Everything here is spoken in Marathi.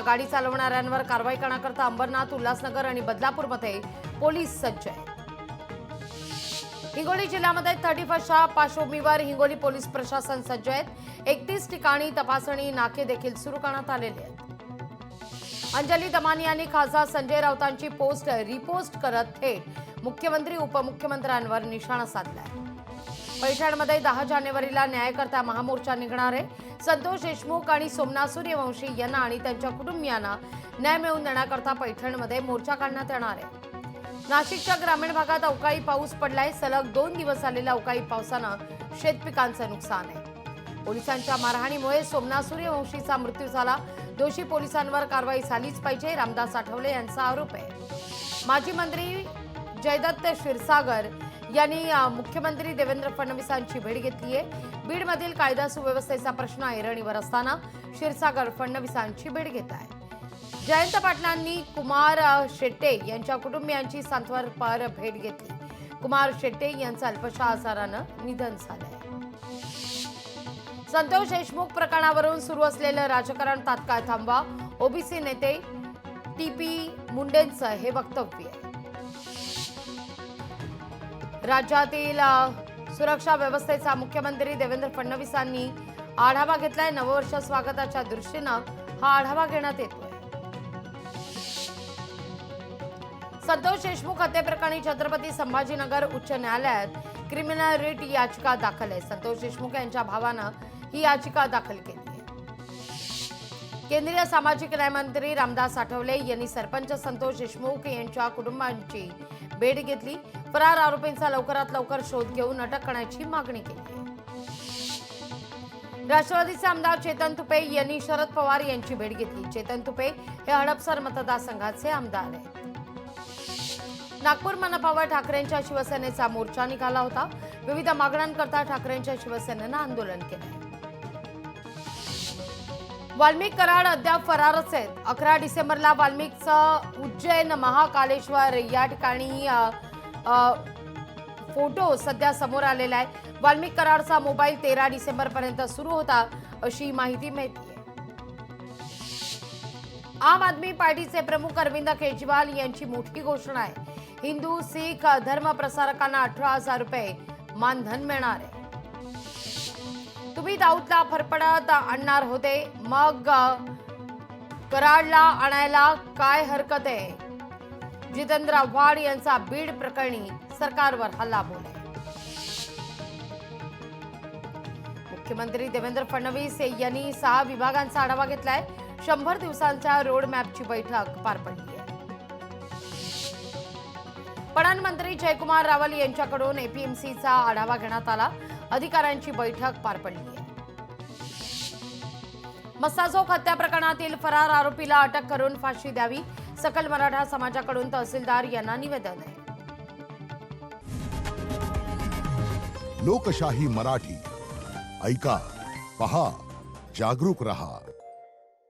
गाडी चालवणाऱ्यांवर कारवाई करण्याकरता अंबरनाथ, उल्हासनगर आणि बदलापूरमध्ये पोलीस सज्ज आहेत. हिंगोली जिल्ह्यामध्ये 31च्या पार्श्वभूमीवर हिंगोली पोलीस प्रशासन सज्ज आहेत. 31 ठिकाणी तपासणी नाके देखील सुरू करण्यात आलेले आहेत. अंजली दमानी यांनी खासदार संजय राऊतांची पोस्ट रिपोस्ट करत थेट मुख्यमंत्री उपमुख्यमंत्र्यांवर निशाणा साधलाय. पैठणमध्ये 10 जानेवारीला न्यायकर्ता महामोर्चा निघणार आहे. संतोष देशमुख आणि सोमनाथ सूर्यवंशी यांना आणि त्यांच्या कुटुंबियांना न्याय मिळवून देण्याकरता पैठणमध्ये मोर्चा काढण्यात येणार आहे. नाशिकच्या ग्रामीण भागात अवकाळी पाऊस पडलाय. सलग 2 दिवस झालेल्या अवकाळी पावसानं शेतपिकांचं नुकसान आहे. पोलिसांच्या मारहाणीमुळे सोमनाथ सूर्यवंशीचा मृत्यू झाला. दोषी पोलिसांवर कारवाई झालीच पाहिजे, रामदास आठवले यांचा आरोप आहे. माजी मंत्री जयदत्त क्षीरसागर यांनी मुख्यमंत्री देवेंद्र फडणवीसांची भेट घेतली आहे. बीडमधील कायदा सुव्यवस्थेचा प्रश्न ऐरणीवर असताना क्षीरसागर फडणवीसांची भेट घेत आहे. जयंत पाटलांनी कुमार शेट्टे यांच्या कुटुंबियांची सांत्वनपर भेट घेतली. कुमार शेट्टे यांचं अल्पशा आजारानं निधन झालंय. संतोष देशमुख प्रकरणावरून सुरू असलेलं राजकारण तात्काळ थांबवा, ओबीसी नेते टीपी मुंडेंचं हे वक्तव्य आहे. राज्यातील सुरक्षा व्यवस्थेचा मुख्यमंत्री देवेंद्र फडणवीसांनी आढावा घेतलाय. नववर्ष स्वागताच्या दृष्टीनं हा आढावा घेण्यात येतोय. संतोष देशमुख हत्येप्रकरणी छत्रपती संभाजीनगर उच्च न्यायालयात क्रिमिनल रिट याचिका दाखल आहे. संतोष देशमुख यांच्या भावानं ही याचिका दाखल केली आहे. केंद्रीय सामाजिक न्याय मंत्री रामदास आठवले यांनी सरपंच संतोष देशमुख यांच्या कुटुंबांची भेट घेतली. फरार आरोपींचा लवकरात लवकर शोध घेऊन अटक करण्याची मागणी केली. राष्ट्रवादीचे आमदार चेतन तुपे यांनी शरद पवार यांची भेट घेतली. चेतन तुपे हे हडपसर मतदारसंघाचे आमदार आहेत. नागपूर मनपावर ठाकरेंच्या शिवसेनेचा मोर्चा निघाला होता. विविध मागण्यांकरता ठाकरेंच्या शिवसेनेनं आंदोलन केलं. वाल्मिक कराड अद्याप फरारच आहेत. 11 डिसेंबरला वाल्मिकचं उज्जैन महाकालेश्वर या ठिकाणी फोटो सध्या समोर आलेला आहे. वाल्मिक कराडचा मोबाईल 13 डिसेंबर पर्यंत सुरू होता अशी माहिती मिळते. आम आदमी पार्टीचे प्रमुख अरविंद केजरीवाल यांची मोठी घोषणा आहे. हिंदू सिख धर्म प्रसारकांना 18,000 रुपये मानधन मिळणार आहे. तुम्ही दाऊदला फरफडत आणणार होते, मग कराडला आणायला काय हरकत आहे? जितेंद्र आव्हाड यांचा बीड प्रकरणी सरकारवर हल्लाबोल आहे. मुख्यमंत्री देवेंद्र फडणवीस यांनी 6 विभागांचा आढावा घेतलाय. 100 दिवसांच्या रोड मॅपची बैठक पार पडली आहे. पणन मंत्री जयकुमार रावल यांच्याकडून एपीएमसीचा आढावा घेण्यात आला. अधिकाऱ्यांची बैठक पार पडली आहे. मस्साजोग हत्या प्रकरणातील फरार आरोपीला अटक करून फाशी द्यावी, सकल मराठा समाजाकडून तहसीलदार यांना निवेदन आहे. लोकशाही मराठी ऐका, पहा, जागरूक रहा.